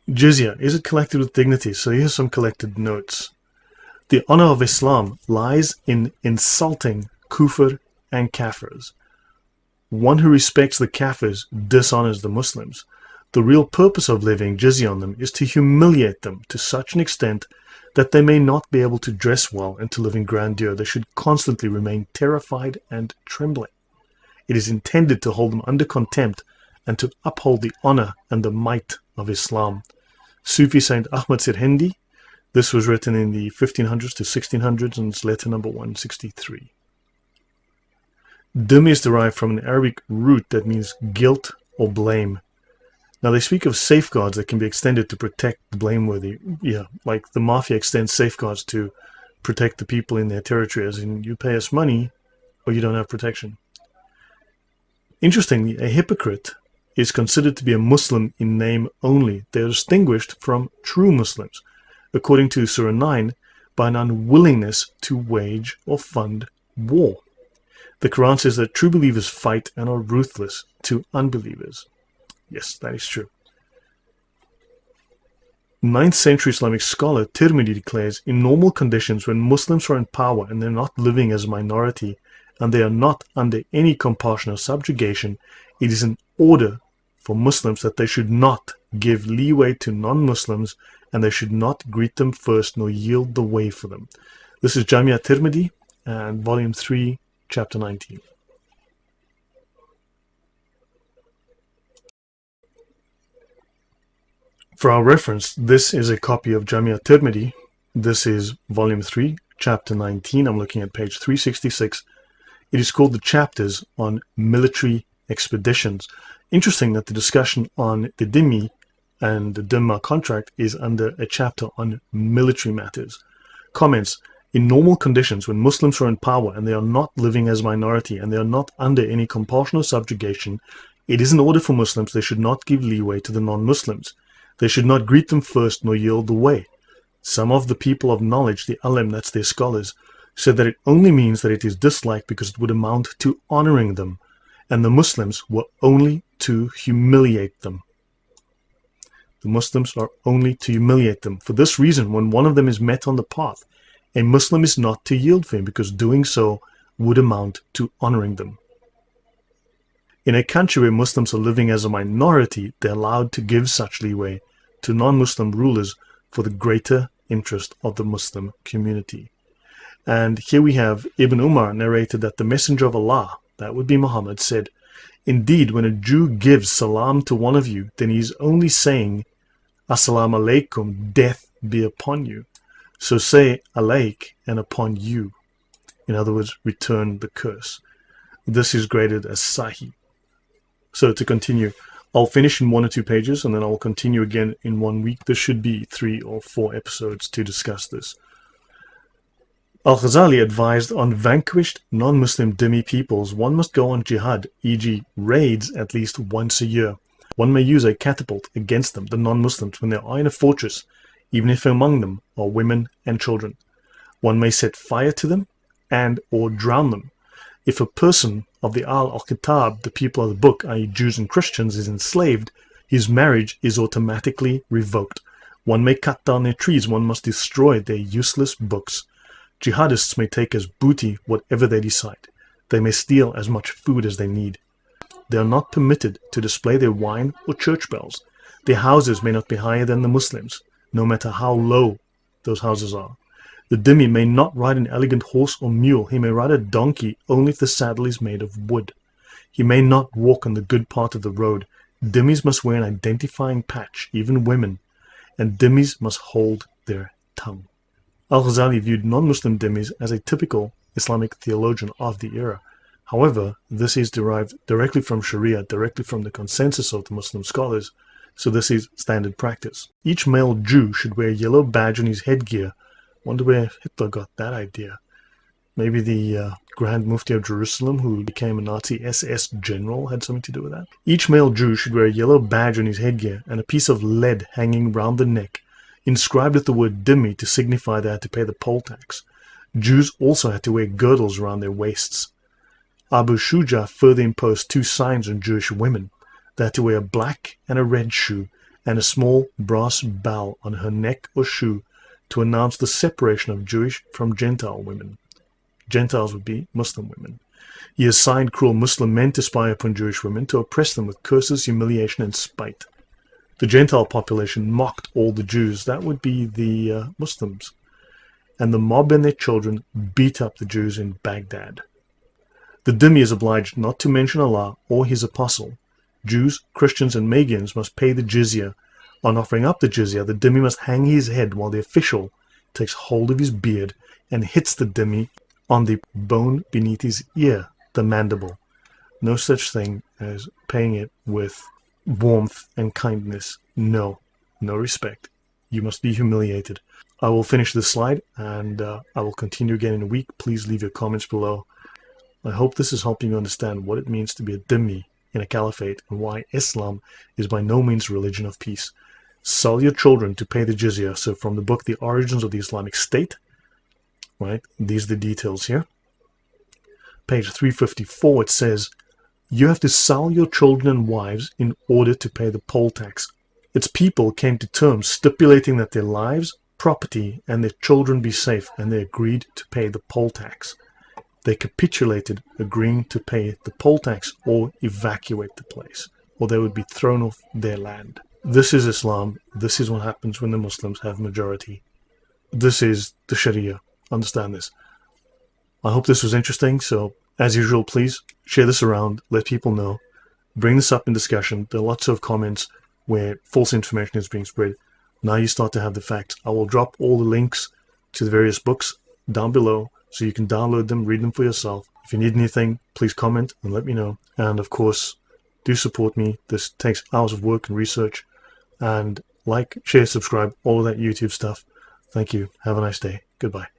Jizya, is it collected with dignity? So here's some collected notes. The honor of Islam lies in insulting kufr and kafirs. One who respects the kafirs dishonors the Muslims. The real purpose of levying jizya on them is to humiliate them to such an extent that they may not be able to dress well and to live in grandeur. They should constantly remain terrified and trembling. It is intended to hold them under contempt and to uphold the honor and the might of Islam. Sufi Saint Ahmad Sirhindi. This was written in the 1500s to 1600s and it's letter number 163. Dhimmis is derived from an Arabic root that means guilt or blame. Now they speak of safeguards that can be extended to protect the blameworthy. Yeah, like the mafia extends safeguards to protect the people in their territory, as in you pay us money or you don't have protection. Interestingly, a hypocrite is considered to be a Muslim in name only. They are distinguished from true Muslims, according to Surah 9, by an unwillingness to wage or fund war. The Quran says that true believers fight and are ruthless to unbelievers. Yes, that is true. 9th century Islamic scholar Tirmidhi declares, in normal conditions when Muslims are in power and they're not living as a minority and they are not under any compulsion or subjugation, it is in order for Muslims that they should not give leeway to non-Muslims and they should not greet them first nor yield the way for them. This is Jamia Tirmidhi and volume 3, chapter 19. For our reference, this is a copy of Jamia Tirmidhi. This is volume 3, chapter 19. I'm looking at page 366. It is called the chapters on military expeditions. Interesting that the discussion on the Dhimmi and the Dhimma contract is under a chapter on military matters. Comments: in normal conditions, when Muslims are in power and they are not living as a minority and they are not under any compulsion or subjugation, it is in order for Muslims they should not give leeway to the non-Muslims. They should not greet them first nor yield the way. Some of the people of knowledge, the alim, that's their scholars, said that it only means that it is disliked because it would amount to honoring them, and the Muslims were only to humiliate them. The Muslims are only to humiliate them. For this reason, when one of them is met on the path, a Muslim is not to yield for him, because doing so would amount to honoring them. In a country where Muslims are living as a minority, they are allowed to give such leeway to non-Muslim rulers for the greater interest of the Muslim community. And here we have Ibn Umar narrated that the Messenger of Allah, that would be Muhammad, said, indeed, when a Jew gives salam to one of you, then he is only saying, Assalamu alaikum, death be upon you. So say alaik and upon you. In other words, return the curse. This is graded as Sahih. So to continue, I'll finish in 1 or 2 pages and then I'll continue again in 1 week. There should be 3 or 4 episodes to discuss this. Al-Ghazali advised on vanquished non-Muslim Dhimmi peoples one must go on jihad, e.g. raids, at least once a year. One may use a catapult against them, the non-Muslims, when they are in a fortress, even if among them are women and children. One may set fire to them and or drown them. If a person of the Al-Kitab, the people of the book, i.e. Jews and Christians, is enslaved, his marriage is automatically revoked. One may cut down their trees, one must destroy their useless books. Jihadists may take as booty whatever they decide. They may steal as much food as they need. They are not permitted to display their wine or church bells. Their houses may not be higher than the Muslims, no matter how low those houses are. The Dhimmi may not ride an elegant horse or mule. He may ride a donkey only if the saddle is made of wood. He may not walk on the good part of the road. Dhimmis must wear an identifying patch, even women, and Dhimmis must hold their tongue. Al-Ghazali viewed non-Muslim Dhimmis as a typical Islamic theologian of the era. However, this is derived directly from Sharia, directly from the consensus of the Muslim scholars, so this is standard practice. Each male Jew should wear a yellow badge on his headgear. Wonder where Hitler got that idea. Maybe the Grand Mufti of Jerusalem, who became a Nazi SS general, had something to do with that. Each male Jew should wear a yellow badge on his headgear and a piece of lead hanging round the neck, inscribed with the word Dhimmi to signify they had to pay the poll tax. Jews also had to wear girdles around their waists. Abu Shuja further imposed 2 signs on Jewish women. They had to wear a black and a red shoe, and a small brass bell on her neck or shoe to announce the separation of Jewish from Gentile women. Gentiles would be Muslim women. He assigned cruel Muslim men to spy upon Jewish women, to oppress them with curses, humiliation, and spite. The Gentile population mocked all the Jews. That would be the Muslims. And the mob and their children beat up the Jews in Baghdad. The Dhimmi is obliged not to mention Allah or his apostle. Jews, Christians, and Magians must pay the Jizya. On offering up the Jizya, the Dhimmi must hang his head while the official takes hold of his beard and hits the Dhimmi on the bone beneath his ear, the mandible. No such thing as paying it with warmth and kindness. No respect. You must be humiliated. I will finish this slide and I will continue again in a week. Please leave your comments below. I hope this is helping you understand what it means to be a Dhimmi in a caliphate and why Islam is by no means a religion of peace. Sell your children to pay the jizya. So from the book The Origins of the Islamic State, right, these are the details here. Page 354, it says, you have to sell your children and wives in order to pay the poll tax. Its people came to terms stipulating that their lives, property, and their children be safe, and they agreed to pay the poll tax. They capitulated, agreeing to pay the poll tax or evacuate the place, or they would be thrown off their land. This is Islam. This is what happens when the Muslims have majority. This is the Sharia. Understand this. I hope this was interesting. So, as usual, please share this around. Let people know. Bring this up in discussion. There are lots of comments where false information is being spread. Now you start to have the facts. I will drop all the links to the various books down below so you can download them, read them for yourself. If you need anything, please comment and let me know. And of course, do support me. This takes hours of work and research. And like, share, subscribe, all of that YouTube stuff. Thank you. Have a nice day. Goodbye.